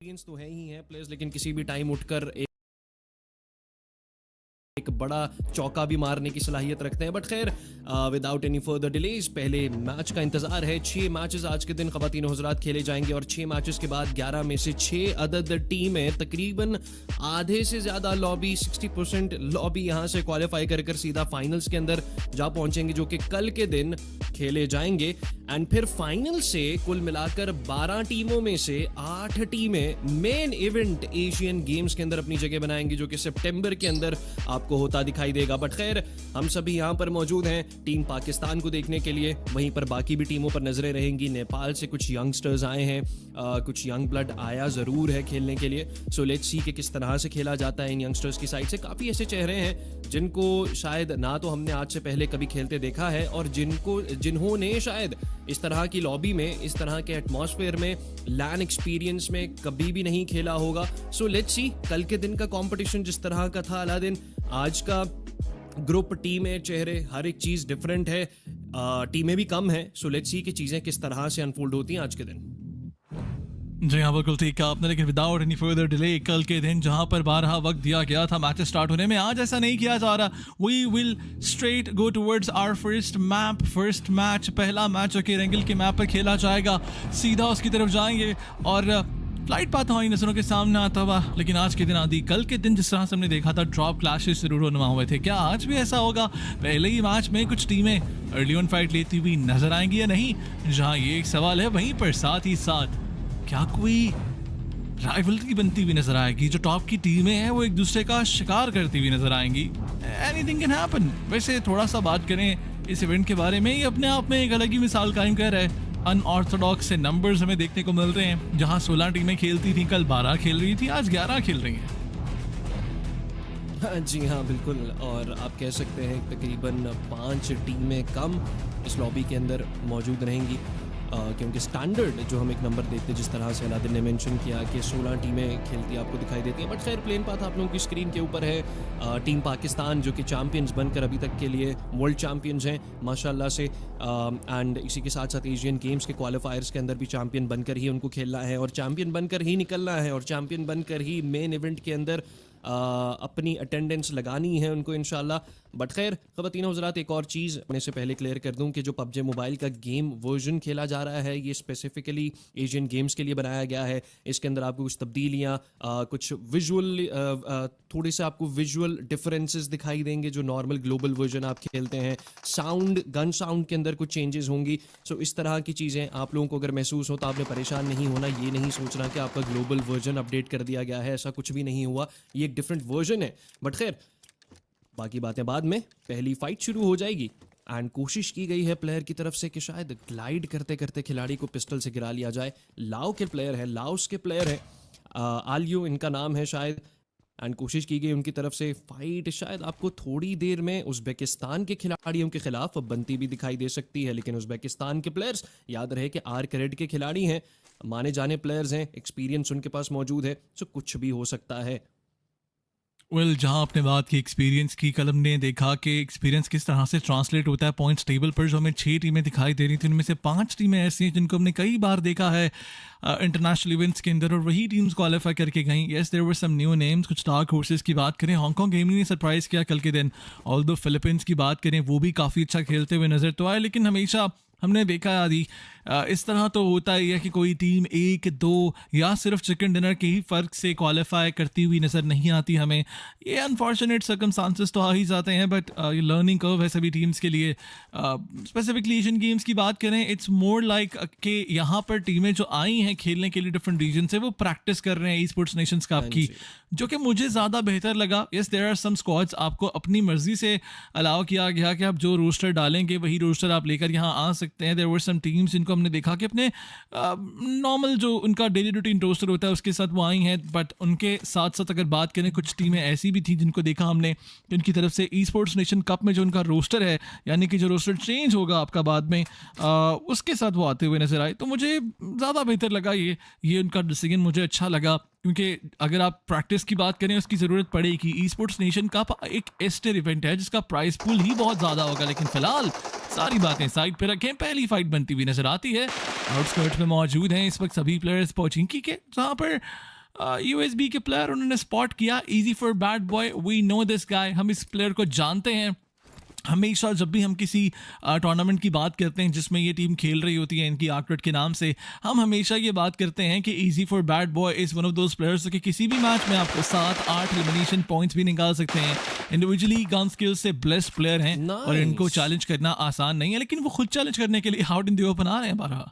Experience तो है ही है प्लेयर्स, लेकिन किसी भी टाइम उठकर एक बड़ा चौका भी मारने की सलाहियत रखते हैं। बट खैर, विदाउट एनी फर्दर डिलेज पहले मैच का इंतजार है। 6 मैचेस आज के दिन ख़वातीन हज़रात खेले जाएंगे और 6 मैचेस के बाद 11 में से 6 अदद टीमें, तकरीबन आधे से ज़्यादा लॉबी, 60% लॉबी यहाँ से क्वालिफाई कर सीधा फाइनल्स के अंदर जा पहुंचेंगे, जो कि कल के दिन खेले जाएंगे। एंड फिर फाइनल से कुल मिलाकर 12 टीमों में से 8 टीमें मेन इवेंट एशियन गेम्स के अंदर अपनी जगह बनाएंगी, जो कि सितंबर के अंदर आपको होता दिखाई देगा। बट खैर, हम सभी यहाँ पर मौजूद हैं टीम पाकिस्तान को देखने के लिए, वहीं पर बाकी भी टीमों पर नजरें रहेंगी। नेपाल से कुछ यंगस्टर्स आए हैं, कुछ यंग ब्लड आया ज़रूर है खेलने के लिए। सो लेट्स सी कि किस तरह से खेला जाता है इन यंगस्टर्स की साइड से। काफ़ी ऐसे चेहरे हैं जिनको शायद ना तो हमने आज से पहले कभी खेलते देखा है, और जिन्होंने शायद इस तरह की लॉबी में, इस तरह के एटमॉस्फेयर में, लैन एक्सपीरियंस में कभी भी नहीं खेला होगा। सो लेट्स सी कल के दिन का कंपटीशन जिस तरह का था अलादीन, आज का ग्रुप, टीमें, चेहरे, हर एक चीज़ डिफरेंट है। टीमें भी कम है। सो लेट्स सी कि चीज़ें किस तरह से अनफोल्ड होती हैं आज के दिन। जी हाँ, बिल्कुल ठीक कहा आपने। लेकिन विदाउट एनी फर्दर डिले, कल के दिन जहाँ पर 12 वक्त दिया गया था मैचेस स्टार्ट होने में, आज ऐसा नहीं किया जा रहा। We will straight go towards our first match. पहला मैच जो कि रेंगल के मैप पर खेला जाएगा, सीधा उसकी तरफ जाएंगे और फ्लाइट पाथ हमारी नजरों के सामने आता हुआ। लेकिन आज के दिन आदि, कल के दिन जिस तरह से हमने देखा था ड्रॉप क्लैशेस जरूर होने हुए थे, क्या आज भी ऐसा होगा? पहले ही मैच में कुछ टीमें अर्ली ऑन फाइट लेती हुई नजर आएंगी या नहीं? जहाँ ये एक सवाल है, वहीं पर साथ ही साथ क्या कोई राइवलरी बनती हुई नजर आएगी? जो टॉप की टीमें हैं वो एक दूसरे का शिकार करती हुई नजर आएंगी। Anything can happen. वैसे थोड़ा सा बात करें इस इवेंट के बारे में, ये अपने आप में एक अलग ही मिसाल कायम कर रहा है। अनऑर्थोडॉक्स से नंबर्स हमें देखने को मिल रहे हैं। जहां 16 टीमें खेलती थी, कल 12 खेल रही थी, आज 11 खेल रही हैं। जी हाँ, बिल्कुल। और आप कह सकते हैं तकरीबन 5 टीमें कम इस लॉबी के अंदर मौजूद रहेंगी, क्योंकि स्टैंडर्ड जो हम एक नंबर देखते हैं, जिस तरह से अलादीन ने मेंशन किया कि 16 टीमें खेलती आपको दिखाई देती हैं। बट खैर, प्लेन पाथ आप लोगों की स्क्रीन के ऊपर है। टीम पाकिस्तान जो कि चैम्पियंस बनकर अभी तक के लिए वर्ल्ड चैम्पियंस हैं माशाल्लाह से, एंड इसी के साथ साथ एशियन गेम्स के क्वालिफायर्स के अंदर भी चैम्पियन बनकर ही उनको खेलना है, और चैम्पियन बनकर ही निकलना है, और चैम्पियन बनकर ही मेन इवेंट के अंदर अपनी अटेंडेंस लगानी है उनको इंशाल्लाह। बट खैर, ख़वातीन हज़रात, एक और चीज़ अपने से पहले क्लियर कर दूं कि जो पबजी मोबाइल का गेम वर्जन खेला जा रहा है, ये स्पेसिफिकली एशियन गेम्स के लिए बनाया गया है। इसके अंदर आपको कुछ तब्दीलियाँ, कुछ विजुअल, थोड़े से आपको विजुअल डिफरेंसेस दिखाई देंगे जो नॉर्मल ग्लोबल वर्जन आप खेलते हैं। साउंड, गन साउंड के अंदर कुछ चेंजेस होंगी। सो इस तरह की चीज़ें आप लोगों को अगर महसूस हो तो आपने परेशान नहीं होना। ये नहीं सोचना कि आपका ग्लोबल वर्जन अपडेट कर दिया गया है, ऐसा कुछ भी नहीं हुआ। ये एक डिफरेंट वर्जन है। बट खैर, बाकी बातें बाद में। पहली फाइट शुरू हो जाएगी एंड कोशिश की गई है प्लेयर की तरफ से कि शायद ग्लाइड करते करते खिलाड़ी को पिस्टल से गिरा लिया जाए। लाओ के प्लेयर है, लाओस के प्लेयर है, आलियो इनका नाम है शायद। एंड कोशिश की गई उनकी तरफ से। फाइट शायद आपको थोड़ी देर में उज़्बेकिस्तान के खिलाड़ियों के खिलाफ बनती भी दिखाई दे सकती है, लेकिन उज़्बेकिस्तान के प्लेयर्स, याद रहे कि आर्क रेड के खिलाड़ी हैं, माने जाने प्लेयर्स हैं, एक्सपीरियंस उनके पास मौजूद है। सो कुछ भी हो सकता है। वेल, जहाँ आपने बात की एक्सपीरियंस की, कल हमने देखा कि एक्सपीरियंस किस तरह से ट्रांसलेट होता है पॉइंट्स टेबल पर। जो हमें 6 टीमें दिखाई दे रही थी, उनमें से 5 टीमें ऐसी हैं जिनको हमने कई बार देखा है इंटरनेशनल इवेंट्स के अंदर, और वही टीम्स क्वालिफाई करके गई। Yes, there were some new names. कुछ डार्क हॉर्सेस की बात करें, हांगकांग गेमिंग ने सरप्राइज़ किया कल के दिन। ऑल्दो फिलीपींस की बात करें, वो भी काफ़ी अच्छा खेलते हुए नज़र तो आए, लेकिन हमेशा हमने देखा आदि इस तरह तो होता ही है कि कोई टीम 1, 2 या सिर्फ चिकन डिनर के ही फ़र्क से क्वालिफाई करती हुई नज़र नहीं आती हमें। ये अनफॉर्चुनेट सर्कमस्टांसेस तो आ ही जाते हैं, बट ये लर्निंग कर्व है सभी टीम्स के लिए। स्पेसिफिकली एशियन गेम्स की बात करें, इट्स मोर लाइक कि यहाँ पर टीमें जो आई हैं खेलने के लिए डिफरेंट रीजन से, वो प्रैक्टिस कर रहे हैं ई स्पोर्ट्स नेशंस कप की, जो कि मुझे ज़्यादा बेहतर लगा। Yes, there are some squads आपको अपनी मर्जी से अलाउ किया गया कि आप जो रोस्टर डालेंगे वही रोस्टर आप लेकर यहाँ आ सकते हैं। देयर वर सम टीम्स जिनको हमने देखा कि अपने नॉर्मल जो उनका डेली रूटीन रोस्टर होता है उसके साथ वो आई हैं, बट उनके साथ साथ अगर बात करें, कुछ टीमें ऐसी भी थी जिनको देखा हमने कि उनकी तरफ से ई स्पोर्ट्स नेशन कप में जो उनका रोस्टर है, यानी कि जो रोस्टर चेंज होगा आपका बाद में, उसके साथ वो आते हुए नजर आए। तो मुझे ज़्यादा बेहतर लगा ये उनका डिसीजन मुझे अच्छा लगा। क्योंकि अगर आप प्रैक्टिस की बात करें उसकी ज़रूरत पड़ेगी। ई स्पोर्ट्स नेशन कप एक एस्टर इवेंट है जिसका प्राइस पूल ही बहुत ज़्यादा होगा, लेकिन फिलहाल सारी बातें साइड पे रखें, पहली फाइट बनती हुई नजर आती है। आउटस्कर्ट्स में मौजूद हैं इस वक्त सभी प्लेयर्स पोचिंकी के, जहाँ पर यूएसबी के प्लेयर उन्होंने स्पॉट किया easy for bad boy, we know this guy, हम इस प्लेयर को जानते हैं। हमेशा जब भी हम किसी टूर्नामेंट की बात करते हैं जिसमें ये टीम खेल रही होती है इनकी आर्कट के नाम से, हम हमेशा ये बात करते हैं कि easy for bad boy is one of those players कि किसी भी मैच में आपको 7-8 एलिमिनेशन पॉइंट्स भी निकाल सकते हैं। इंडिविजुअली गन स्किल्स से ब्लेस्ड प्लेयर हैं और इनको नाइस। चैलेंज करना आसान नहीं है, लेकिन वो खुद चैलेंज करने के लिए आउट इन द ओपन आ रहे हैं बारह।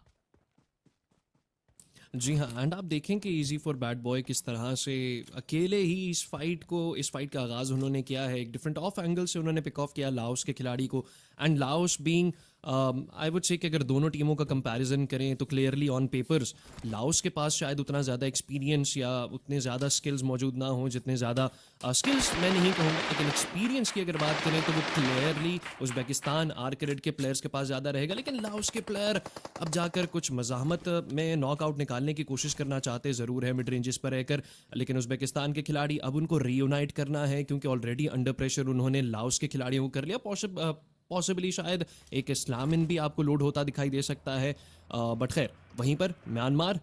जी हाँ, एंड आप देखें कि इजी फॉर बैड बॉय किस तरह से अकेले ही इस फाइट का आगाज़ उन्होंने किया है। एक डिफरेंट ऑफ एंगल से उन्होंने पिक ऑफ किया लाओस के खिलाड़ी को, and Laos being I would say कि अगर दोनों टीमों का कंपैरिजन करें तो क्लियरली ऑन पेपर्स लाओस के पास शायद उतना ज़्यादा एक्सपीरियंस या उतने ज़्यादा स्किल्स मौजूद ना हो जितने ज़्यादा स्किल्स मैं नहीं कहूँगा, लेकिन एक्सपीरियंस की अगर बात करें तो वो क्लियरली उज़्बेकिस्तान आर्करेड के प्लेयर्स के पास ज़्यादा रहेगा। लेकिन लाओस के प्लेयर अब जाकर कुछ मज़ाहमत में नॉकआउट निकालने की कोशिश करना चाहते ज़रूर है मिड रेंजेस पर रहकर, लेकिन उज़्बेकिस्तान के खिलाड़ी अब उनको रीयूनाइट करना है क्योंकि ऑलरेडी अंडर प्रेशर उन्होंने लाओस के खिलाड़ियों को कर लिया। पॉसिबली शायद एक इस्लामिन भी आपको लोड होता दिखाई दे सकता है, बट खैर वहीं पर म्यांमार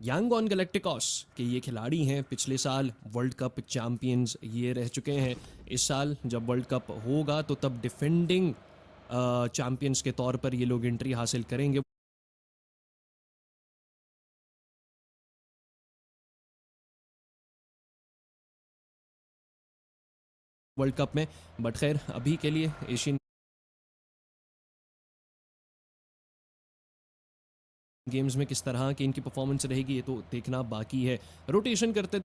यांगॉन गैलेक्टिकॉस के ये खिलाड़ी हैं, पिछले साल वर्ल्ड कप चैम्पियंस ये रह चुके हैं। इस साल जब वर्ल्ड कप होगा तो तब डिफेंडिंग चैम्पियंस के तौर पर ये लोग एंट्री हासिल करेंगे वर्ल्ड कप में। बट खैर अभी के लिए एशियन गेम्स में किस तरह की इनकी परफॉर्मेंस रहेगी ये तो देखना बाकी है। रोटेशन करते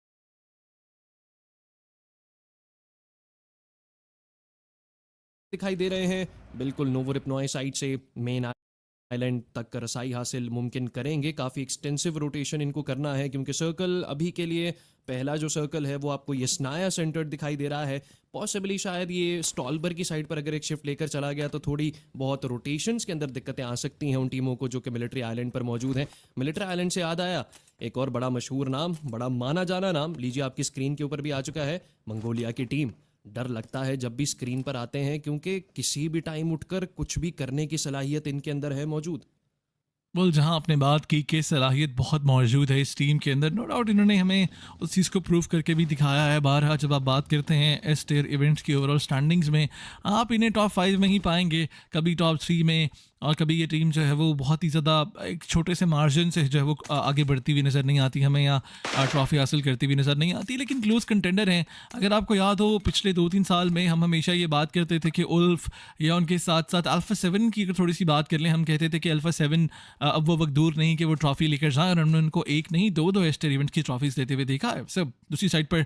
दिखाई दे रहे हैं, बिल्कुल नोवो रिपनॉय साइड से मेन आइलैंड तक रसाई हासिल मुमकिन करेंगे। काफ़ी एक्सटेंसिव रोटेशन इनको करना है क्योंकि सर्कल अभी के लिए पहला जो सर्कल है वो आपको यस्नाया सेंटर दिखाई दे रहा है। पॉसिबली शायद ये स्टॉलबर की साइड पर अगर एक शिफ्ट लेकर चला गया तो थोड़ी बहुत रोटेशंस के अंदर दिक्कतें आ सकती हैं उन टीमों को जो कि मिलिट्री आइलैंड पर मौजूद हैं। मिलिट्री आइलैंड से याद आया एक और बड़ा मशहूर नाम, बड़ा माना जाना नाम, लीजिए आपकी स्क्रीन के ऊपर भी आ चुका है, मंगोलिया की टीम। डर लगता है जब भी स्क्रीन पर आते हैं क्योंकि किसी भी टाइम उठकर कुछ भी करने की सलाहियत इनके अंदर है मौजूद। well, जहाँ आपने बात की कि सलाहियत बहुत मौजूद है इस टीम के अंदर, नो डाउट इन्होंने हमें उस चीज़ को प्रूव करके भी दिखाया है। बारहा जब आप बात करते हैं एस टियर इवेंट्स की ओवरऑल स्टैंडिंग्स में, आप इन्हें टॉप 5 में ही पाएंगे, कभी टॉप 3 में, और कभी ये टीम जो है वो बहुत ही ज़्यादा एक छोटे से मार्जिन से जो है वो आगे बढ़ती हुई नज़र नहीं आती हमें, या ट्रॉफी हासिल करती हुई नज़र नहीं आती, लेकिन क्लोज कंटेंडर हैं। अगर आपको याद हो पिछले 2-3 साल में हम हमेशा ये बात करते थे कि उल्फ या उनके साथ साथ अल्फा 7 की अगर थोड़ी सी बात कर लें, हम कहते थे कि अल्फा 7 अब वो वक्त दूर नहीं कि वो ट्रॉफी लेकर जाएं, और हमने उनको एक नहीं दो एस्टर इवेंट की ट्रॉफीज लेते हुए देखा है। सब दूसरी साइड पर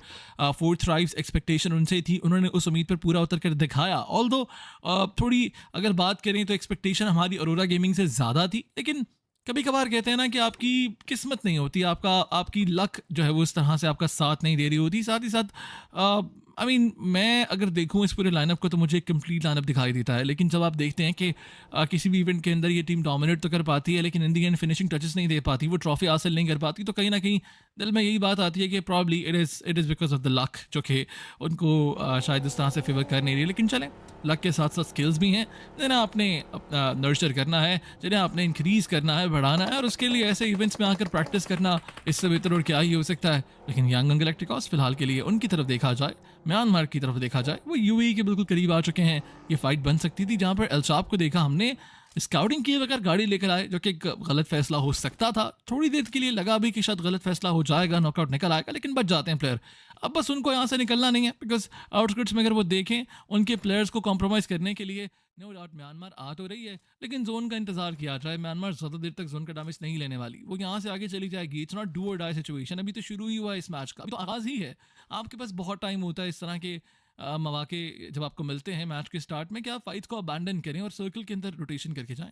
फोर्थ राइव्स एक्सपेक्टेशन उनसे थी, उन्होंने उस उम्मीद पर पूरा उतर कर दिखाया। ऑल्दो थोड़ी अगर बात करें तो एक्सपेक्टेशन हमारी अरोरा गेमिंग से ज़्यादा थी, लेकिन कभी कभार कहते हैं ना कि आपकी किस्मत नहीं होती, आपकी लक जो है वो इस तरह से आपका साथ नहीं दे रही होती। साथ ही साथ मैं अगर देखूं इस पूरे लाइनअप को तो मुझे एक कंप्लीट लाइनअप दिखाई देता है, लेकिन जब आप देखते हैं कि किसी भी इवेंट के अंदर ये टीम डोमिनेट तो कर पाती है लेकिन इन दी एंड फिनिशिंग टचेस नहीं दे पाती, वो ट्रॉफी हासिल नहीं कर पाती, तो कहीं ना कहीं दिल में यही बात आती है कि probably it is because of the luck, जो कि उनको शायद इस तरह से फेवर कर नहीं रही। लेकिन चलें, लक के साथ साथ स्किल्स भी हैं जिन्हें आपने नर्चर करना है, जिन्हें आपने इंक्रीज़ करना है, बढ़ाना है, और उसके लिए ऐसे इवेंट्स में आकर प्रैक्टिस करना इससे बेहतर और क्या ही हो सकता है। लेकिन यांगन गैलेक्टिकॉस फिलहाल के लिए उनकी तरफ देखा जाए, म्यांमार की तरफ देखा जाए, वो यूएई के बिल्कुल करीब आ चुके हैं। ये फाइट बन सकती थी, जहाँ पर एल्शाब को देखा हमने स्काउटिंग किए बगैर गाड़ी लेकर आए, जो कि एक गलत फैसला हो सकता था। थोड़ी देर के लिए लगा भी कि शायद गलत फैसला हो जाएगा, नॉकआउट निकल आएगा, लेकिन बच जाते हैं प्लेयर। अब बस उनको यहाँ से निकलना नहीं है, बिकॉज आउटस्कर्ट्स में अगर वो देखें उनके प्लेयर्स को कॉम्प्रोमाइज़ करने के लिए नो डाउट म्यांमार आ तो रही है, लेकिन जोन का इंतजार किया जाए। म्यांमार ज़्यादा देर तक जोन का डैमेज नहीं लेने वाली, वो यहाँ से आगे चली जाएगी। इट्स नॉट डू और डाई सिचुएशन, अभी तो शुरू ही हुआ है इस मैच का, अभी तो आगाज़ ही है। आपके पास बहुत टाइम होता है इस तरह के मौके जब आपको मिलते हैं मैच के स्टार्ट में, कि आप फाइट्स को अबैंडन करें और सर्कल के अंदर रोटेशन करके जाएं।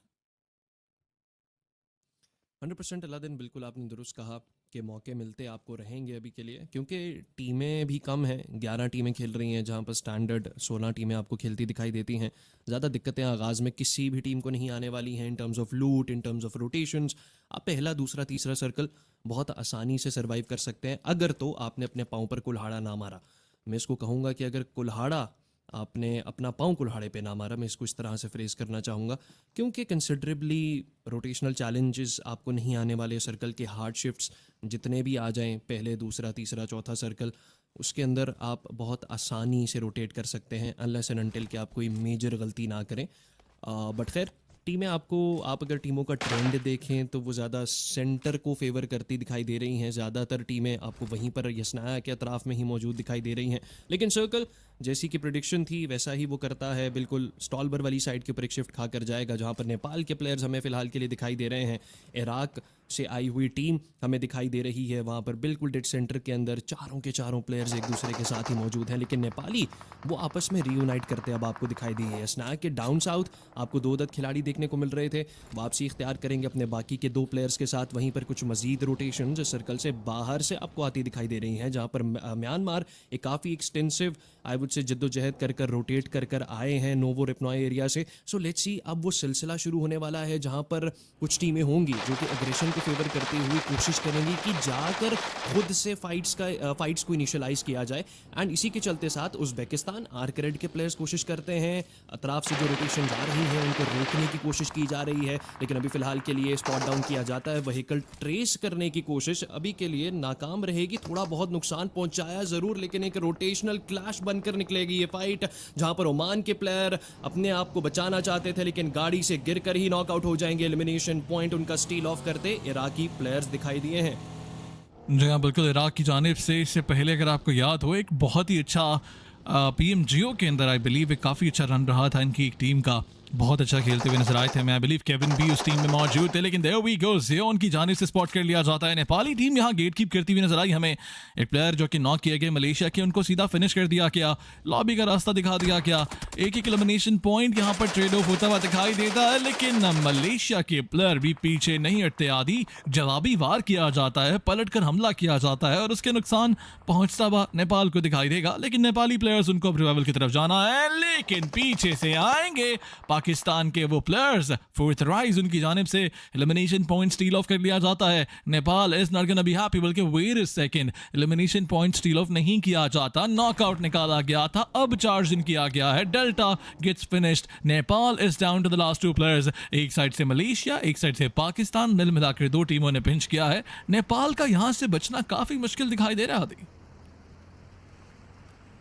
100% अलादीन, बिल्कुल आपने दुरुस्त कहा। के मौके मिलते आपको रहेंगे अभी के लिए, क्योंकि टीमें भी कम हैं, 11 टीमें खेल रही हैं जहां पर स्टैंडर्ड 16 टीमें आपको खेलती दिखाई देती हैं। ज़्यादा दिक्कतें आगाज़ में किसी भी टीम को नहीं आने वाली हैं इन टर्म्स ऑफ लूट, इन टर्म्स ऑफ रोटेशंस। आप पहला दूसरा तीसरा सर्कल बहुत आसानी से सर्वाइव कर सकते हैं, अगर तो आपने अपने पाँव पर कुल्हाड़ा ना मारा। मैं इसको कहूँगा कि अगर कुल्हाड़ा आपने अपना पाँव कुल्हाड़े पे ना मारा, मैं इसको इस तरह से फ्रेज करना चाहूँगा, क्योंकि कंसिडरेबली रोटेशनल चैलेंजेस आपको नहीं आने वाले। सर्कल के हार्ड शिफ्ट्स जितने भी आ जाएं, पहले दूसरा तीसरा चौथा सर्कल, उसके अंदर आप बहुत आसानी से रोटेट कर सकते हैं, अनलेस एंड अनटिल कि आप कोई मेजर गलती ना करें। बट खैर, टीमें आपको, आप अगर टीमों का ट्रेंड देखें तो वो ज़्यादा सेंटर को फेवर करती दिखाई दे रही हैं। ज़्यादातर टीमें आपको वहीं पर यसनाया के अतराफ़ में ही मौजूद दिखाई दे रही हैं। लेकिन सर्कल जैसी कि प्रेडिक्शन थी वैसा ही वो करता है, बिल्कुल स्टॉलबर वाली साइड के ऊपर एक शिफ्ट खाकर जाएगा, जहाँ पर नेपाल के प्लेयर्स हमें फ़िलहाल के लिए दिखाई दे रहे हैं। इराक से आई हुई टीम हमें दिखाई दे रही है, वहाँ पर बिल्कुल डेड सेंटर के अंदर चारों के चारों प्लेयर्स एक दूसरे के साथ ही मौजूद हैं। लेकिन नेपाली वो आपस में रीयूनाइट करते अब आपको दिखाई दी है। स्नैक के डाउन साउथ आपको 2 दत खिलाड़ी देखने को मिल रहे थे, वापसी इख्तियार करेंगे अपने बाकी के 2 प्लेयर्स के साथ। वहीं पर कुछ मजीद रोटेशन जो सर्कल से बाहर से आपको आती दिखाई दे रही हैं, जहाँ पर म्यांमार एक काफ़ी एक्सटेंसिव आई वुड से जद्दोजहद कर कर रोटेट कर कर आए हैं नोवो रिपनॉय एरिया से। सो लेट्स सी, अब वो सिलसिला शुरू होने वाला है जहाँ पर कुछ टीमें होंगी जो कि एग्रेशन को फेवर करती हुई कोशिश करेंगी कि जाकर खुद से फाइट्स को इनिशियलाइज किया जाए। एंड इसी के चलते साथ उज़्बेकिस्तान आर्क रेड के प्लेयर्स कोशिश करते हैं, अतराफ से जो रोटेशन जा रही है उनको रोकने की कोशिश की जा रही है। लेकिन अभी फ़िलहाल के लिए स्पॉट डाउन किया जाता है, व्हीकल ट्रेस करने की कोशिश अभी के लिए नाकाम रहेगी। थोड़ा बहुत नुकसान पहुंचाया ज़रूर, लेकिन एक रोटेशनल क्लैश बनकर निकलेगी ये फाइट, जहां पर ओमान के प्लेयर अपने आप को बचाना चाहते थे लेकिन गाड़ी से गिरकर ही नॉकआउट हो जाएंगे। एलिमिनेशन पॉइंट उनका स्टील ऑफ करते इराकी प्लेयर्स दिखाई दिए हैं। जी हाँ, बिल्कुल। इराक की जानिब से इससे पहले अगर आपको याद हो, एक बहुत ही अच्छा पीएमजीओ के अंदर आई बिलीव एक काफ़ी अच्छा रन रहा था इनकी एक टीम का, बहुत अच्छा खेलते हुए नजर आए थे। मैं आई बिलीव केविन भी उस टीम में मौजूद थे, लेकिन देयर वी गो, ज़ियोन की जानिब से स्पॉट कर लिया जाता है। नेपाली टीम यहाँ गेट कीप करती हुई नजर आई हमें। एक प्लेयर जो कि नॉक किए गए मलेशिया के, उनको सीधा फिनिश कर दिया गया, लॉबी का रास्ता दिखा दिया गया। एक एलिमिनेशन पॉइंट यहाँ पर ट्रेड ऑफ होता हुआ दिखाई देता है, लेकिन मलेशिया के प्लेयर भी पीछे नहीं हटते। आदि जवाबी वार किया जाता है, पलट कर हमला किया जाता है और उसके नुकसान पहुंचता हुआ नेपाल को दिखाई देगा। लेकिन नेपाली प्लेयर्स, उनको रिवाइवल की तरफ जाना है, लेकिन पीछे से आएंगे पाकिस्तान के वो प्लेयर्स। फोर्थ राइज उनकी जानिब से एलिमिनेशन पॉइंट स्टील ऑफ कर लिया जाता है। Nepal is not gonna be happy, बल्कि wait a second, elimination point स्टील ऑफ नहीं किया जाता, नॉकआउट निकाला गया था, अब चार्ज इन किया गया है। Delta gets finished, Nepal is down to the last 2 players. एक साइड से मलेशिया, एक साइड से पाकिस्तान, मिल मिलाकर 2 टीमों ने पिंच किया है। नेपाल का यहां से बचना काफी मुश्किल दिखाई दे रहा था।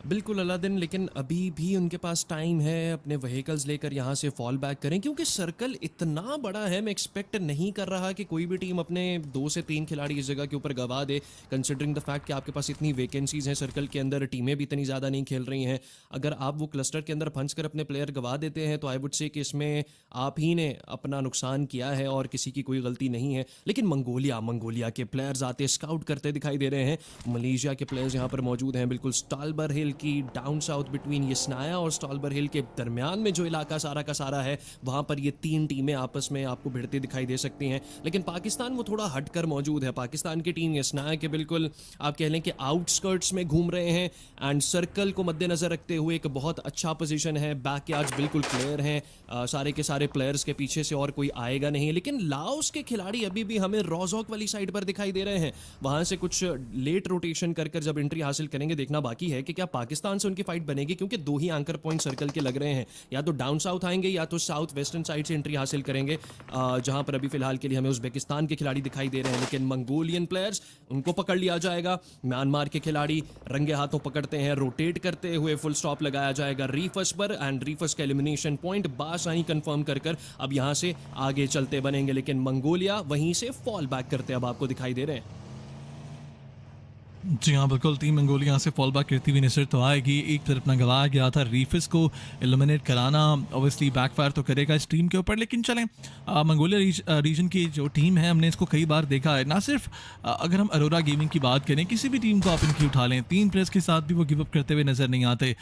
बिल्कुल अलादीन, लेकिन अभी भी उनके पास टाइम है अपने व्हीकल्स लेकर यहाँ से फॉल बैक करें, क्योंकि सर्कल इतना बड़ा है। मैं एक्सपेक्ट नहीं कर रहा कि कोई भी टीम अपने 2 से 3 खिलाड़ी इस जगह के ऊपर गवा दे, कंसिडरिंग द फैक्ट कि आपके पास इतनी वैकेंसीज हैं सर्कल के अंदर, टीमें भी इतनी ज़्यादा नहीं खेल रही हैं। अगर आप वो क्लस्टर के अंदर फंस कर अपने प्लेयर गवा देते हैं तो आई वुड से कि इसमें आप ही ने अपना नुकसान किया है और किसी की कोई गलती नहीं है। लेकिन मंगोलिया के प्लेयर्स आते स्काउट करते दिखाई दे रहे हैं। मलेशिया के प्लेयर्स यहाँ पर मौजूद हैं, बिल्कुल स्टॉलबर हिल की डाउन साउथ बिटवीन यसनाया और स्टॉलबर हिल के दरमियान में जो इलाका सारा का सारा है, वहाँ पर ये 3 टीमें आपस में आपको भिड़ती दिखाई दे सकती हैं। लेकिन पाकिस्तान वो थोड़ा हटकर मौजूद है। पाकिस्तान की टीम यसनाया के बिल्कुल आप कह लें कि आउटस्कर्ट्स में घूम रहे हैं एंड सर्कल को मद्देनजर रखते हुए एक बहुत अच्छा पोजीशन है। बैकयार्ड्स बिल्कुल क्लियर हैं, सारे के सारे प्लेयर्स के पीछे से और कोई आएगा नहीं। लेकिन लाओस के खिलाड़ी अभी भी हमें रोजॉक वाली साइड पर दिखाई दे रहे हैं, वहाँ से कुछ लेट रोटेशन कर कर जब एंट्री हासिल करेंगे। देखना बाकी है कि क्या पाकिस्तान से उनकी फाइट बनेगी, क्योंकि 2 ही एंकर पॉइंट सर्कल के लग रहे हैं, या तो डाउन साउथ आएंगे या तो साउथ वेस्टर्न साइड से एंट्री हासिल करेंगे, जहां पर अभी फिलहाल के लिए हमें उज़्बेकिस्तान के खिलाड़ी दिखाई दे रहे हैं। लेकिन मंगोलियन प्लेयर्स, उनको पकड़ लिया जाएगा। म्यांमार के खिलाड़ी रंगे हाथों पकड़ते हैं, रोटेट करते हुए फुल स्टॉप लगाया जाएगा रीफस पर, एंड रीफस का एलिमिनेशन पॉइंट बासानी कंफर्म कर कर अब यहां से आगे चलते बनेंगे। लेकिन मंगोलिया वहीं से फॉल बैक करते अब आपको दिखाई दे रहे हैं। जी हाँ, बिल्कुल टीम मंगोलिया यहाँ से फॉल बैक करती हुई नज़र तो आएगी। एक तरफ अपना गंवाया गया था रीफिस को एलिमिनेट कराना, ऑब्वियसली बैकफायर तो करेगा इस टीम के ऊपर, लेकिन चलें मंगोलिया रीजन की जो टीम है हमने इसको कई बार देखा है। ना सिर्फ अगर हम अरोरा गेमिंग की बात करें, किसी भी टीम को आप इनकी उठा लें, 3 प्लेयर्स के साथ भी वो गिव अप करते हुए नज़र नहीं आते।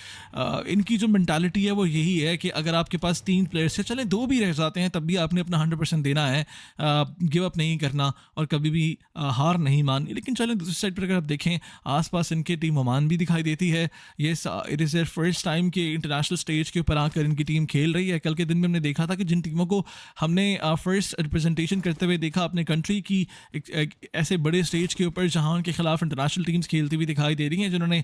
इनकी जो मेंटालिटी है वो यही है कि अगर आपके पास 3 प्लेयर्स है, चलें 2 भी रह जाते हैं, तब भी आपने अपना 100% देना है, गिव अप नहीं करना और कभी भी हार नहीं माननी। लेकिन चलें दूसरी साइड पर अगर आप देखें, आसपास इनकी टीम ओमान भी दिखाई देती है। ये it is their first time कि इंटरनेशनल स्टेज के ऊपर आकर इनकी टीम खेल रही है। कल के दिन में हमने देखा था कि जिन टीमों को हमने फर्स्ट रिप्रेजेंटेशन करते हुए देखा अपने कंट्री की एक ऐसे बड़े स्टेज के ऊपर जहां उनके खिलाफ इंटरनेशनल टीम्स खेलती हुई दिखाई दे रही हैं, जिन्होंने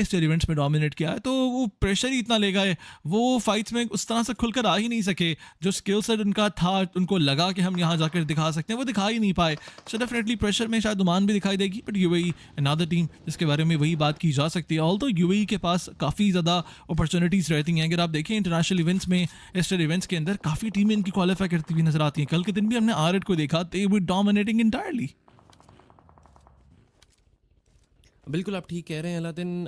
इस इवेंट्स में डोमिनेट किया है, तो वो प्रेशर ही इतना ले गए, वो फाइट्स में उस तरह से खुलकर आ ही नहीं सके। जो स्किल सेट उनका था, उनको लगा कि हम यहाँ जाकर दिखा सकते हैं, वो दिखा ही नहीं पाए। सो डेफिनेटली प्रेशर में शायद ओमान भी दिखाई देगी, बट यूएई अनदर टीम जिसके बारे में वही बात की जा सकती है। ऑल्दो यूएई के पास काफ़ी ज़्यादा अपॉर्चुनिटीज़ रहती हैं। अगर आप देखें इंटरनेशनल इवेंट्स में, एस्टर इवेंट्स के अंदर काफ़ी टीमें इनकी क्वालिफाई करती हुई नजर आती हैं। कल के दिन भी हमने आरएट को देखा, दे वर डोमिनेटिंग इंटायरली। बिल्कुल आप ठीक कह रहे हैं अलादीन।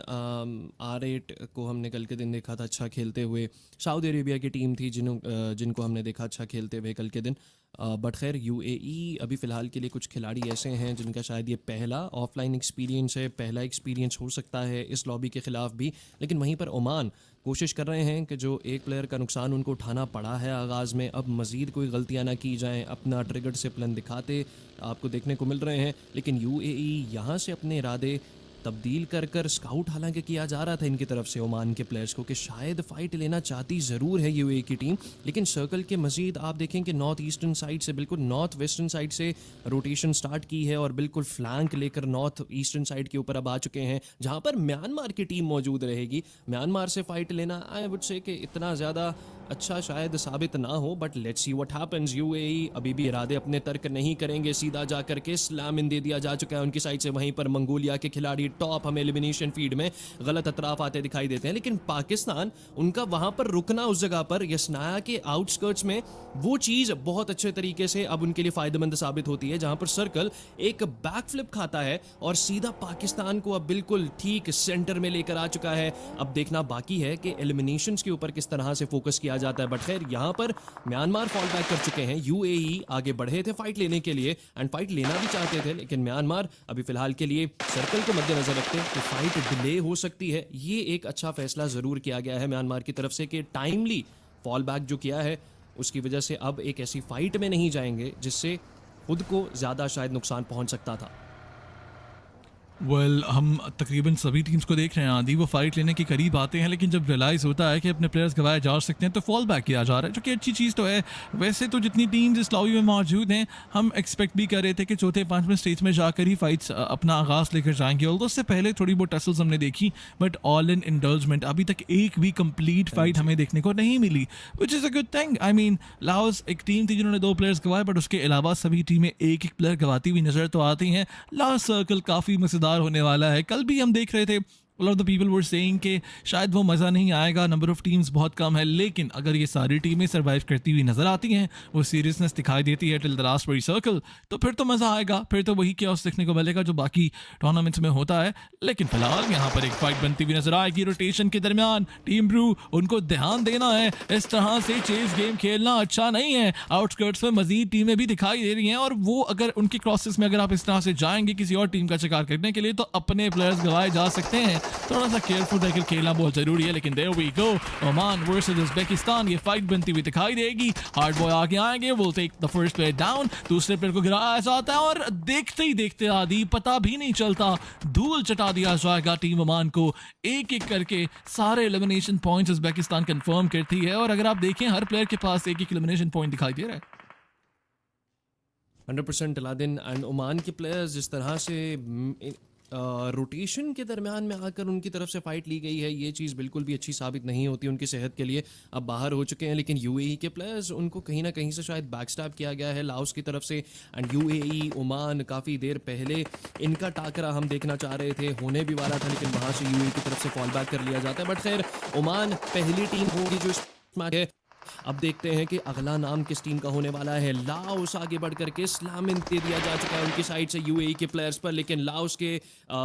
R8 को हमने कल के दिन देखा था अच्छा खेलते हुए। सऊदी अरेबिया की टीम थी जिनको हमने देखा अच्छा खेलते हुए कल के दिन। बट खैर यूएई अभी फ़िलहाल के लिए कुछ खिलाड़ी ऐसे हैं जिनका शायद ये पहला ऑफलाइन एक्सपीरियंस है, पहला एक्सपीरियंस हो सकता है इस लॉबी के ख़िलाफ़ भी। लेकिन वहीं पर ओमान कोशिश कर रहे हैं कि जो एक प्लेयर का नुकसान उनको उठाना पड़ा है आगाज़ में, अब मज़ीद कोई गलतियाँ ना की जाएँ, अपना ट्रिगर डिसिप्लिन दिखाते आपको देखने को मिल रहे हैं। लेकिन यूएई यहाँ से अपने इरादे तब्दील कर कर स्काउट हालांकि किया जा रहा था इनकी तरफ से ओमान के प्लेयर्स को कि शायद फ़ाइट लेना चाहती ज़रूर है यूएई की टीम, लेकिन सर्कल के मज़ीद आप देखें कि नॉर्थ ईस्टर्न साइड से बिल्कुल नॉर्थ वेस्टर्न साइड से रोटेशन स्टार्ट की है और बिल्कुल फ्लैंक लेकर नॉर्थ ईस्टर्न साइड के ऊपर अब आ चुके हैं, जहां पर म्यांमार की टीम मौजूद रहेगी। म्यांमार से फ़ाइट लेना आई वुड से कि इतना ज़्यादा अच्छा शायद साबित ना हो, but let's see what happens. UAE अभी भी इरादे अपने तर्क नहीं करेंगे, सीधा जा करके स्लैम इन दे दिया जा चुका है उनकी साइड से। वहीं पर मंगोलिया के खिलाड़ी टॉप हमें एलिमिनेशन फीड में गलत अतराफ आते दिखाई देते हैं, लेकिन पाकिस्तान उनका वहां पर रुकना उस जगह पर यसनाया के आउटस्कर्ट्स में वो चीज़ बहुत अच्छे तरीके से अब उनके लिए फ़ायदेमंद साबित होती है, जहां पर सर्कल एक बैक फ्लिप खाता है और सीधा पाकिस्तान को अब बिल्कुल ठीक सेंटर में लेकर आ चुका है। अब देखना बाकी है कि एलिमिनेशंस के ऊपर किस तरह से फोकस किया जाता है, बट खैर यहाँ पर म्यांमार फॉल बैक कर चुके हैं। यूएई आगे बढ़े थे फाइट लेने के लिए एंड फाइट लेना भी चाहते थे, लेकिन म्यांमार अभी फिलहाल के लिए सर्कल को मद्देनजर रखते कि फाइट डिले हो सकती है। ये एक अच्छा फैसला ज़रूर किया गया है म्यांमार की तरफ से कि टाइमली फॉल बैक जो किया है उसकी वजह से अब एक ऐसी फाइट में नहीं जाएंगे जिससे खुद को ज़्यादा शायद नुकसान पहुंच सकता था। हम तकरीबन सभी टीम्स को देख रहे हैं आदि वो फाइट लेने के करीब आते हैं, लेकिन जब रियलाइज़ होता है कि अपने प्लेयर्स गवाए जा सकते हैं तो फॉल बैक किया जा रहा है, जो कि अच्छी चीज़ तो है। वैसे तो जितनी टीम्स इस लॉबी में मौजूद हैं, हम एक्सपेक्ट भी कर रहे थे कि चौथे पाँचवें स्टेज में जाकर ही फाइट्स अपना आगाज़ लेकर जाएंगे। ऑल्दो उससे पहले थोड़ी बहुत टसल्स हमने देखी, बट ऑल इन इंडल्जमेंट अभी तक एक भी कंप्लीट फाइट हमें देखने को नहीं मिली, which is a good thing. I mean Laos एक टीम थी जिन्होंने 2 प्लेयर्स गवाए, बट उसके अलावा सभी टीमें एक एक प्लेयर गवाती हुई नज़र तो आती हैं। लास्ट सर्कल काफ़ी मज़ेदार होने वाला है। कल भी हम देख रहे थे a lot of the people were saying कि शायद वो मज़ा नहीं आएगा, नंबर ऑफ टीम्स बहुत कम है, लेकिन अगर ये सारी टीमें सर्वाइव करती हुई नज़र आती हैं, वो सीरियसनेस दिखाई देती है till the last very circle, तो फिर तो मज़ा आएगा, फिर तो वही क्या देखने को मिलेगा जो बाकी टूर्नामेंट्स में होता है। लेकिन फिलहाल यहाँ पर एक फाइट बनती हुई नजर आएगी रोटेशन के दरमियान। टीम ब्रू उनको ध्यान देना है, इस तरह से चेस गेम खेलना अच्छा नहीं है। आउटस्कर्ट्स में मजीद टीमें भी दिखाई दे रही हैं और वो अगर उनके क्रॉसेस में अगर आप इस तरह से जाएंगे किसी और टीम का शिकार करने के लिए, तो अपने प्लेयर्स गवाए जा सकते हैं। थोड़ा सा केयरफुल रहकर खेलना बहुत जरूरी है। लेकिन there we go, Oman versus Uzbekistan, ये फाइट बनती हुई दिखाई देगी। हार्ड बॉय आगे आएंगे, will take the first player down, दूसरे प्लेयर को गिराया जाता है और देखते ही देखते आदि पता भी नहीं चलता धूल चटा दिया जाएगा टीम ओमान को। एक एक करके सारे एलिमिनेशन पॉइंट्स उज़्बेकिस्तान कंफर्म करती है और अगर आप देखें हर प्लेयर के पास एक एक एलिमिनेशन पॉइंट दिखाई दे रहा है। 100% अलादीन एंड ओमान के प्लेयर्स जिस तरह से रोटेशन के दरमियान में आकर उनकी तरफ से फाइट ली गई है, ये चीज़ बिल्कुल भी अच्छी साबित नहीं होती उनकी सेहत के लिए। अब बाहर हो चुके हैं, लेकिन यूएई के प्लेयर्स उनको कहीं ना कहीं से शायद बैकस्टैप किया गया है लाओस की तरफ से। एंड यूएई ओमान काफ़ी देर पहले इनका टाकरा हम देखना चाह रहे थे, होने भी वाला था, लेकिन वहाँ से यूएई की तरफ से फॉल बैक कर लिया जाता है। बट खैर ओमान पहली टीम होगी जो इस मैच है अब देखते हैं कि अगला नाम किस टीम का होने वाला है। लाओस आगे बढ़ करके स्लामिन दे दिया जा चुका है उनकी साइड से यूएई के प्लेयर्स पर, लेकिन लाओस के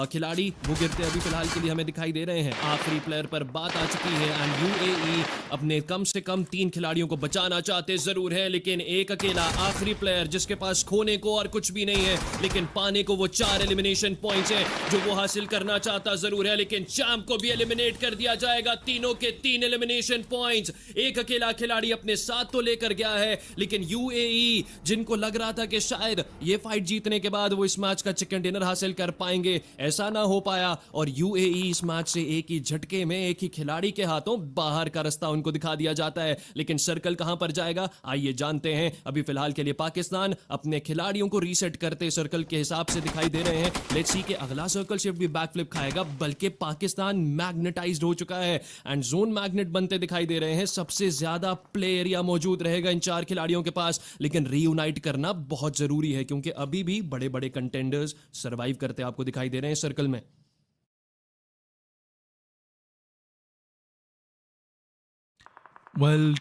खिलाड़ी वो गिरते अभी फिलहाल के लिए हमें दिखाई दे रहे हैं। आखिरी प्लेयर पर बात आ चुकी है एंड यूएई अपने कम से कम 3 खिलाड़ियों को बचाना चाहते जरूर है, लेकिन एक अकेला आखिरी प्लेयर जिसके पास खोने को और कुछ भी नहीं है, लेकिन पाने को वो 4 एलिमिनेशन पॉइंट्स हैं जो वो हासिल करना चाहता जरूर है, लेकिन चैंप को भी एलिमिनेट कर दिया जाएगा। तीनों के 3 एलिमिनेशन पॉइंट्स एक अकेला खिलाड़ी अपने साथ तो लेकर गया है, लेकिन यूएई जिनको लग रहा था कि शायद ये फाइट जीतने के बाद वो इस मैच का चिकन डिनर हासिल कर पाएंगे, ऐसा ना हो पाया और यूएई इस मैच से एक ही झटके में एक ही खिलाड़ी के हाथों बाहर का रास्ता उनको दिखा दिया जाता है। लेकिन सर्कल कहां पर जाएगा आइए जानते हैं। अभी फिलहाल के लिए पाकिस्तान अपने खिलाड़ियों को रीसेट करते सर्कल के हिसाब से दिखाई दे रहे हैं। लेट्स सी कि अगला सर्कल शिफ्ट भी बैकफ्लिप खाएगा, बल्कि पाकिस्तान मैग्नेटाइज्ड हो चुका है एंड जोन मैग्नेट बनते दिखाई दे रहे हैं। सबसे ज्यादा प्ले एरिया मौजूद रहेगा इन 4 खिलाड़ियों के पास, लेकिन रीयूनाइट करना बहुत जरूरी है क्योंकि अभी भी बड़े बड़े कंटेंडर्स सर्वाइव करते आपको दिखाई दे रहे हैं सर्कल में।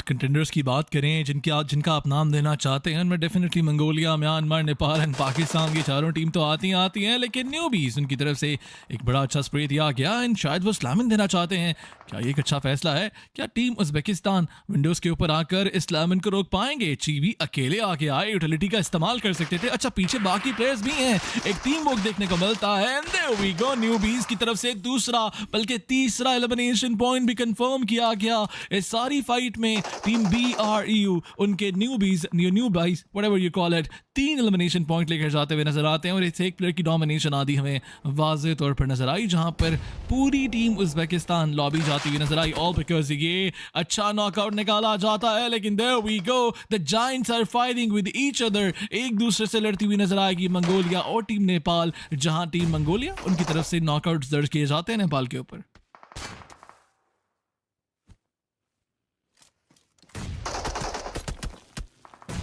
कंटेंडर्स की बात करें जिनका आप नाम देना चाहते हैं, उनमें definitely Mongolia, Myanmar, Nepal and Pakistan की चारों टीम तो आती हैं, लेकिन न्यूबीज उनकी तरफ से एक बड़ा अच्छा स्प्रे दिया गया एंड शायद वो स्लामिन देना चाहते हैं। क्या ये एक अच्छा फैसला है? क्या टीम उज़्बेकिस्तान विंडोज़ के ऊपर आकर इस्लामिन को रोक पाएंगे? चीवी अकेले आके आए, यूटिलिटी का इस्तेमाल कर सकते थे। अच्छा, पीछे बाकी प्लेयर्स भी हैं, एक टीम वर्क देखने को मिलता है and there we go, newbies की तरफ से दूसरा बल्कि तीसरा एलिमिनेशन पॉइंट भी कंफर्म किया गया इस सारी फाइट में। टीम BREU उनके newbies whatever you call it 3 elimination point लेकर जाते हुए नजर आते हैं और इस एक प्लेयर की डोमिनेशन आदि हमें वाज़ेह तौर पर नजर आई, जहां पर पूरी टीम उज़्बेकिस्तान लॉबी जाती हुई नजर आई, ऑल बिकॉज ये अच्छा नॉकआउट निकाला जाता है। लेकिन there we go, the giants are fighting with each other, एक दूसरे से लड़ती हुई नजर आएगी मंगोलिया और टीम नेपाल, जहां टीम मंगोलिया उनकी तरफ से नॉकआउट्स दर्ज किए जाते हैं नेपाल के ऊपर।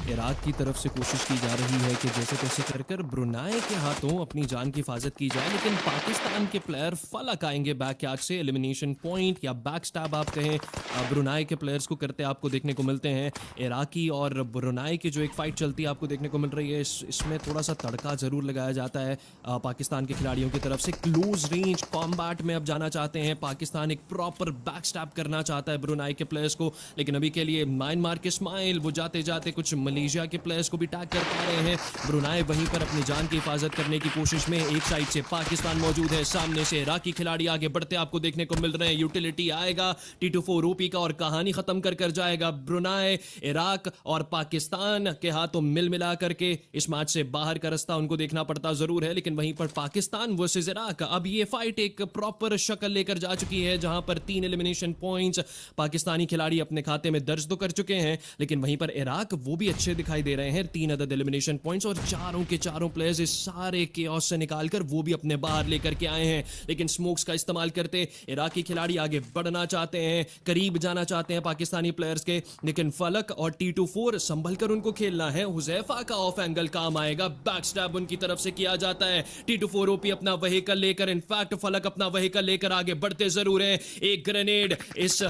इराक की तरफ से कोशिश की जा रही है कि जैसे तैसे कर कर ब्रुनाई के हाथों अपनी जान की हिफाजत की जाए, लेकिन पाकिस्तान के प्लेयर फलक आएंगे बैकयार्ड से। एलिमिनेशन पॉइंट या बैक स्टैब आप कहें ब्रुनाई के प्लेयर्स को करते आपको देखने को मिलते हैं। इराकी और ब्रुनाई की जो एक फाइट चलती है आपको देखने को मिल रही है, इसमें थोड़ा सा तड़का ज़रूर लगाया जाता है पाकिस्तान के खिलाड़ियों की तरफ से। क्लोज रेंज कॉम्बैट में अब जाना चाहते हैं पाकिस्तान, एक प्रॉपर बैक स्टैब करना चाहता है ब्रुनाई के प्लेयर्स को, लेकिन अभी के लिए म्यांमार के स्माइल वो जाते जाते कुछ मलेशिया के प्लेयर्स को भी टैग कर पा रहे हैं। ब्रुनाई वहीं पर अपनी जान की हिफाजत करने की कोशिश में, एक साइड से पाकिस्तान मौजूद है, सामने से इराकी खिलाड़ी आगे बढ़ते आपको देखने को मिल रहे हैं। यूटिलिटी आएगा T24 OP का और कहानी खत्म कर जाएगा। ब्रुनाई, इराक और पाकिस्तान के हाथों मिल मिला करके इस मैच से बाहर का रास्ता उनको देखना पड़ता जरूर है, लेकिन वहीं पर पाकिस्तान वर्सेस इराक, अब ये फाइट एक प्रॉपर शक्ल लेकर जा चुकी है, जहां पर 3 एलिमिनेशन पॉइंट्स पाकिस्तानी खिलाड़ी अपने खाते में दर्ज तो कर चुके हैं, लेकिन वहीं पर इराक वो भी अच्छे दिखाई दे रहे हैं। 3 अदद एलिमिनेशन पॉइंट्स और चारों के चारों प्लेयर्स इस सारे केओस से निकालकर वो भी अपने बाहर लेकर के आए हैं, लेकिन स्मोक्स का इस्तेमाल करते इराकी खिलाड़ी आगे बढ़ना चाहते हैं, करीब जाना चाहते हैं पाकिस्तानी प्लेयर्स के, लेकिन फलक और T24 संभल कर उनको खेलना है। हुजैफा का ऑफ एंगल काम आएगा, बैक स्टैब उनकी तरफ से किया जाता है। T24 OP अपना व्हीकल लेकर, इनफैक्ट फलक अपना व्हीकल लेकर आगे बढ़ते जरूर हैं। एक ग्रेनेड इस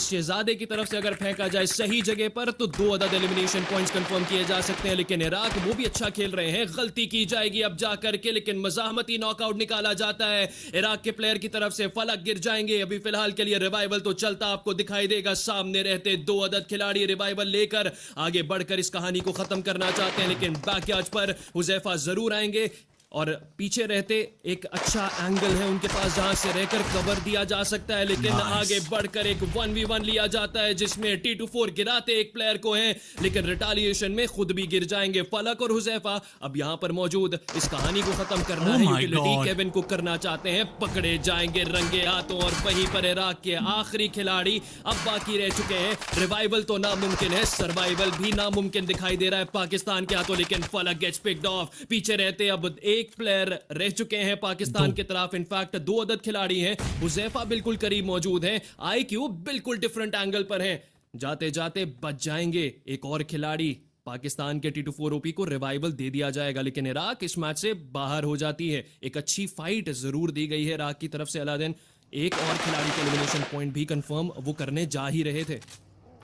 शहजादे की तरफ से अगर फेंका जाए सही जगह पर तो 2 अदद एलिमिनेशन पॉइंट्स कंफर्म किए जा सकते हैं, लेकिन इराक वो भी अच्छा खेल रहे हैं। गलती की जाएगी अब जाकर के, लेकिन मजाहमती नॉकआउट निकाला जाता है इराक के प्लेयर की तरफ से। फलक गिर जाएंगे। अभी फिलहाल के लिए रिवाइवल तो चलता आपको दिखाई देगा, सामने रहते 2 अदद खिलाड़ी रिवाइवल लेकर आगे बढ़कर इस कहानी को खत्म करना चाहते हैं, लेकिन बैकयार्ड पर हुजैफा जरूर आएंगे और पीछे रहते एक अच्छा एंगल है उनके पास जहां से रहकर कवर दिया जा सकता है, लेकिन आगे बढ़कर एक 1v1 लिया जाता है जिसमें T24 गिराते एक प्लेयर को हैं, लेकिन रिटालिएशन में खुद भी गिर जाएंगे। फलक और हुजैफा अब यहां पर मौजूद, इस कहानी को खत्म करना है। यूटिलिटी केविन को करना चाहते हैं, पकड़े जाएंगे रंगे हाथों और वहीं पर इराक के आखिरी खिलाड़ी अब बाकी रह चुके हैं। रिवाइवल तो नामुमकिन है, सर्वाइवल भी नामुमकिन दिखाई दे रहा है पाकिस्तान के हाथों, लेकिन फलक गेट्स पिक्ड ऑफ। पीछे रहते अब एक प्लेयर रह चुके हैं पाकिस्तान की तरफ, इनफैक्ट 2 अदद खिलाड़ी हैं। हुजैफा बिल्कुल करीब मौजूद हैं, IQ बिल्कुल डिफरेंट एंगल पर हैं, जाते जाते बच जाएंगे एक और खिलाड़ी। पाकिस्तान के T24 OP को रिवाइवल दे दिया जाएगा, लेकिन इराक इस मैच से बाहर हो जाती है। एक अच्छी फाइट जरूर दी गई है इराक की तरफ से। अलादीन एक और खिलाड़ी के एलिमिनेशन पॉइंट भी कंफर्म वो करने जा ही रहे थे।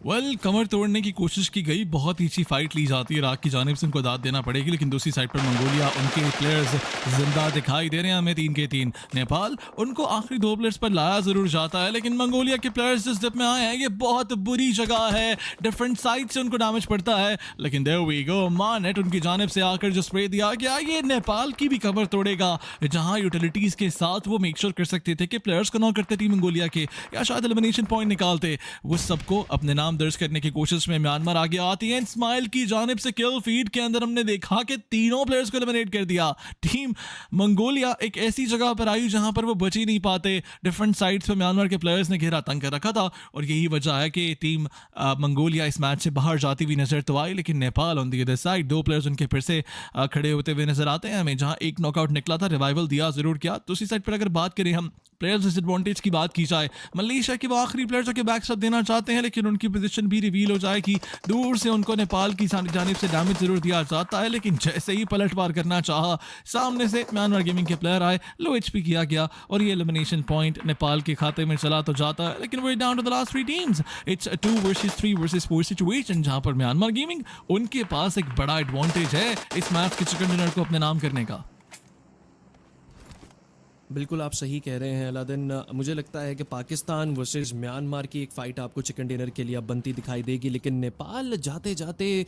कमर तोड़ने की कोशिश की गई, बहुत ही अच्छी फाइट ली जाती है, इराक की जानिब से उनको दाद देना पड़ेगी, लेकिन दूसरी साइड पर मंगोलिया, उनके प्लेयर्स जिंदा दिखाई दे रहे हैं हमें 3 के 3। नेपाल, उनको आखिरी 2 प्लेयर्स पर लाया जरूर जाता है, लेकिन मंगोलिया के प्लेयर्स जिस डिप में आए हैं ये बहुत बुरी जगह है, डिफरेंट साइड से उनको डैमेज पड़ता है, लेकिन देयर वी गो, मानेट उनकी जानिब से आकर जो स्प्रे दिया गया ये नेपाल की भी कमर तोड़ेगा, जहां यूटिलिटीज के साथ वो मेक श्योर कर सकते थे कि प्लेयर्स को नॉक करते टीम मंगोलिया के या शायद एलिमिनेशन पॉइंट निकालते, वो सबको अपने नाम दर्ज करने की कोशिश में म्यांमार आगे आती है। स्माइल की जानिब से किल फीड के अंदर हमने देखा कि तीनों प्लेयर्स को एलिमिनेट कर दिया। टीम मंगोलिया एक ऐसी जगह पर आई जहां पर वो बच ही नहीं पाते, डिफरेंट साइड्स पे म्यांमार के प्लेयर्स ने घेरा तंग कर रखा था, और यही वजह है कि टीम मंगोलिया इस मैच से बाहर जाती हुई नजर तो आई, लेकिन Nepal on the other side 2 players उनके फिर से खड़े होते हुए नजर आते हैं हमें, जहां एक नॉकआउट निकला था, रिवाइवल दिया जरूर किया। दूसरी साइड पर अगर बात करें हम प्लेयर्स डिसएडवांटेज की बात की जाए, मलेशिया के वो आखिरी प्लेयर जो कि बैकस्टैप देना चाहते हैं, लेकिन उनकी पोजीशन भी रिवील हो जाएगी, दूर से उनको नेपाल की जानिब से डैमेज जरूर दिया जाता है, लेकिन जैसे ही पलटवार करना चाहा सामने से म्यांमार गेमिंग के प्लेयर आए, लो एचपी किया गया और ये एलिमिनेशन पॉइंट नेपाल के खाते में चला तो जाता है, लेकिन way down to the last 3 teams, it's 2 versus 3 versus 4 situation, जहां पर म्यांमार गेमिंग उनके पास एक बड़ा एडवांटेज है इस मैच के चिकन डिनर को अपने नाम करने का। बिल्कुल आप सही कह रहे हैं अलादीन। मुझे लगता है कि पाकिस्तान वर्सेस म्यांमार की एक फ़ाइट आपको चिकन डिनर के लिए अब बनती दिखाई देगी, लेकिन नेपाल जाते जाते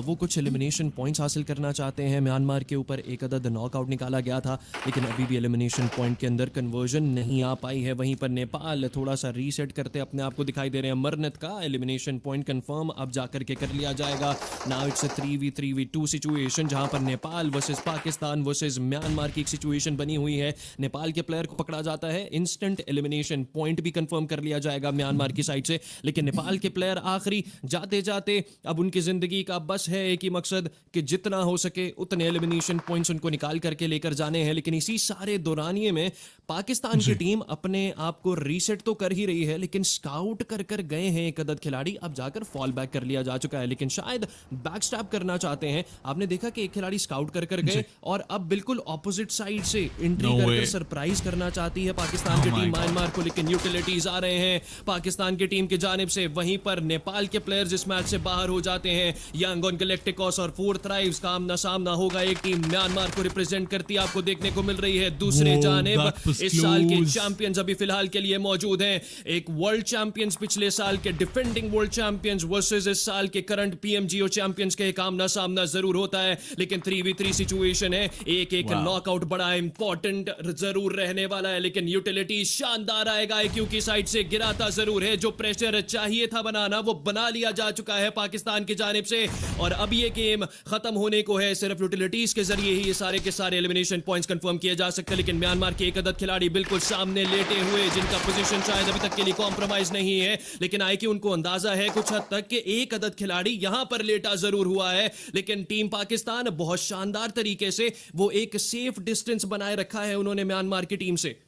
वो कुछ एलिमिनेशन पॉइंट्स हासिल करना चाहते हैं। म्यांमार के ऊपर एक अदद नॉकआउट निकाला गया था, लेकिन अभी भी एलिमिनेशन पॉइंट के अंदर कन्वर्जन नहीं आ पाई है। वहीं पर नेपाल थोड़ा सा रीसेट करते अपने आप को दिखाई दे रहे हैं। मरनत का एलिमिनेशन पॉइंट कंफर्म अब जाकर के कर लिया जाएगा। नाउ इट्स 3v2 सिचुएशन, जहां पर Nepal versus Pakistan versus Myanmar की एक सिचुएशन बनी हुई है। नेपाल के प्लेयर को पकड़ा जाता है, इंस्टेंट एलिमिनेशन पॉइंट भी कंफर्म कर लिया जाएगा म्यांमार की साइड से, लेकिन नेपाल के प्लेयर आखिरी जाते जाते अब उनकी जिंदगी का बस है एक ही मकसद कि जितना हो सके उतने एलिमिनेशन पॉइंट्स उनको निकाल करके लेकर जाने हैं। लेकिन इसी सारे दौरानिए में पाकिस्तान की टीम अपने आप को रीसेट तो कर ही रही है, लेकिन स्काउट कर कर गए हैं एक अदद खिलाड़ी, अब जाकर फॉल बैक कर लिया जा चुका है, लेकिन शायद बैकस्टैप करना चाहते हैं। आपने देखा कि एक खिलाड़ी स्काउट कर कर गए और अब बिल्कुल ऑपोजिट साइड से एंट्री कर सरप्राइज करना चाहती है पाकिस्तान की टीम म्यांमार को, लेकिन यूटिलिटीज आ रहे हैं पाकिस्तान की टीम की जानिब से। वहीं पर नेपाल के प्लेयर्स इस मैच से बाहर हो जाते हैं। यांगोन गैलेक्टिकोस और 4 थ्राइव्स का आमना सामना होगा। एक टीम म्यांमार को रिप्रेजेंट करती आपको देखने को मिल रही है, दूसरे जानिब इस साल के चैंपियंस अभी फिलहाल के लिए मौजूद हैं। एक वर्ल्ड चैंपियंस, पिछले साल के डिफेंडिंग वर्ल्ड चैंपियंस वर्सेस इस साल के करंट पीएमजीओ चैंपियंस के एक आमना सामना जरूर होता है, लेकिन 3v3 सिचुएशन है। एक नॉकआउट बड़ा इंपॉर्टेंट जरूर रहने वाला है, लेकिन यूटिलिटी शानदार आएगा। IQ की साइड से गिराता जरूर है, जो प्रेशर चाहिए था बनाना वो बना लिया जा चुका है पाकिस्तान की जानिब से, और अब ये गेम खत्म होने को है। सिर्फ यूटिलिटीज के जरिए ही ये सारे के सारे एलिमिनेशन पॉइंट्स कंफर्म किए जा सकते हैं, लेकिन म्यांमार के एक अदद खिलाड़ी बिल्कुल सामने लेटे हुए, जिनका पोजीशन शायद अभी तक के लिए कॉम्प्रोमाइज नहीं है, लेकिन IQ उनको अंदाजा है कुछ हद तक कि एक अदद खिलाड़ी यहां पर लेटा जरूर हुआ है, लेकिन टीम पाकिस्तान बहुत शानदार तरीके से वो एक सेफ डिस्टेंस बनाए रखा है उन्होंने म्यांमार की टीम से।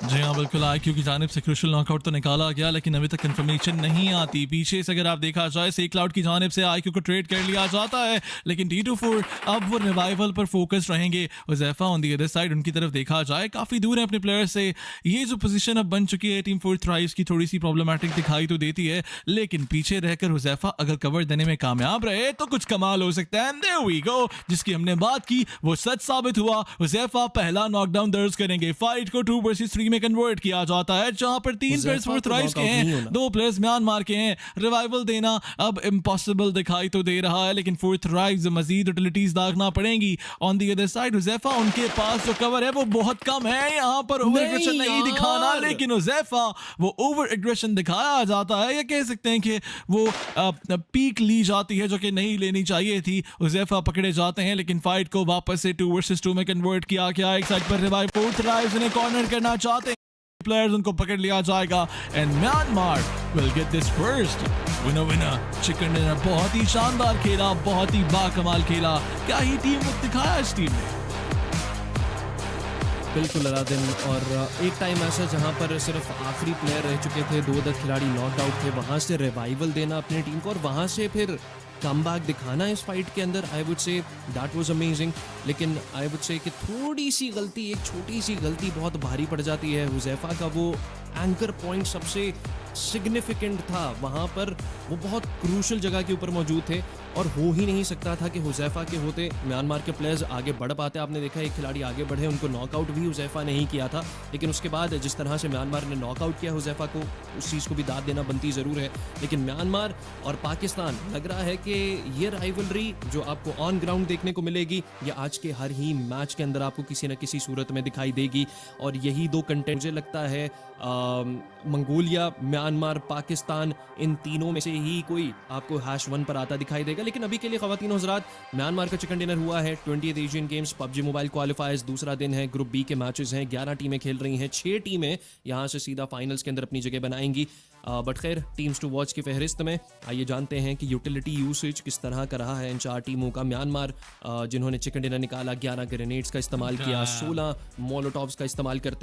जी हाँ, बिल्कुल IQ की जानिब से क्रूशल नॉकआउट तो निकाला गया, लेकिन अभी तक इन्फॉर्मेशन नहीं आती पीछे से। अगर आप देखा जाए सी क्लाउड की जानिब से IQ को ट्रेड कर लिया जाता है, लेकिन D24 अब वो रिवाइवल पर फोकस रहेंगे। Huzaifa on the other side, उनकी तरफ देखा जाए काफ़ी दूर है अपने प्लेयर से। ये जो पोजीशन अब बन चुकी है टीम 4 थ्राइव्स की, थोड़ी सी प्रॉब्लमेटिक दिखाई तो देती है, लेकिन पीछे रहकर हुज़ैफा अगर कवर देने में कामयाब रहे तो कुछ कमाल हो सकता है। देयर वी गो, जिसकी हमने बात की वो सच साबित हुआ। हुज़ैफा पहला नॉकडाउन दर्ज करेंगे। फाइट को 2 वर्सेस 3 में कन्वर्ट किया जाता है, जहां पर 3 प्लेयर्स 4 थ्राइव्स के हैं, 2 प्लेयर्स म्यांमार के हैं। रिवाइवल देना अब इम्पॉसिबल दिखाई तो दे रहा है, लेकिन 4 थ्राइव्स मजीद यूटिलिटीज दागना पड़ेंगी। On the other side Huzaifa, उनके पास जो कवर है वो बहुत कम है, यहां पर ओवर एग्रेशन नहीं दिखाना, लेकिन हुज़ैफा वो ओवर एग्रेशन दिखाया जाता है। या कह सकते हैं कि वो पीक ली जाती है जो कि नहीं लेनी चाहिए थी। हुज़ैफा पकड़े जाते हैं, लेकिन फाइट को वापस से 2 वर्सेस 2 में कन्वर्ट किया गया। एक साइड पर रिवाइव 4 थ्राइव्स ने कॉर्नर करना चाहते हैं, प्लेयर्स उनको पकड़ लिया जाएगा, and Myanmar will get this first winner. Chicken dinner बहुत ही शानदार खेला, बहुत ही बाकमाल खेला। क्या ही टीम वर्क दिखाया इस टीम ने। बिल्कुल अलादीन, और एक टाइम ऐसा जहां पर सिर्फ आखिरी प्लेयर रह चुके थे, 2 अदद खिलाड़ी नॉक आउट थे, वहां से रिवाइवल देना अपनी टीम को और वहां से फिर कमबैक दिखाना इस फाइट के अंदर, I would say that was amazing. लेकिन आई वुड से कि थोड़ी सी गलती, एक छोटी सी गलती बहुत भारी पड़ जाती है। हुज़ैफा का वो एंकर पॉइंट सबसे सिग्निफिकेंट था वहाँ पर, वो बहुत क्रूशल जगह के ऊपर मौजूद थे और हो ही नहीं सकता था कि हुज़ैफा के होते म्यांमार के प्लेयर्स आगे बढ़ पाते। आपने देखा एक खिलाड़ी आगे बढ़े, उनको नॉकआउट भी हुज़ैफा ने ही किया था, लेकिन उसके बाद जिस तरह से म्यांमार ने नॉकआउट किया हुज़ैफा को, उस चीज़ को भी दाद देना बनती ज़रूर है। लेकिन म्यांमार और पाकिस्तान, लग रहा है कि ये राइवलरी जो आपको ऑन ग्राउंड देखने को मिलेगी, ये आज के हर ही मैच के अंदर आपको किसी न किसी सूरत में दिखाई देगी। और यही दो कंटेंट मुझे लगता है मंगोलिया, म्यांमार, पाकिस्तान, इन तीनों में से ही कोई आपको #1 पर आता दिखाई देगा। लेकिन अभी के लिए ख़वातीन और हज़रात, म्यांमार का चिकन डिनर हुआ है। 20th Asian games PUBG mobile क्वालिफायर्स दूसरा दिन है, ग्रुप बी के मैचेस हैं, 11 टीमें खेल रही हैं, 6 टीमें यहाँ से सीधा फाइनल्स के अंदर अपनी जगह बनाएंगी। बट खैर, टीम्स टू वॉच की फहरिस्त में आइए जानते हैं कि यूटिलिटी यूसेज किस तरह का रहा है इन 4 टीमों का। म्यांमार जिन्होंने चिकन डिनर निकाला, 11 ग्रेनेड्स का इस्तेमाल किया, 16 मोलोटॉव्स का इस्तेमाल करते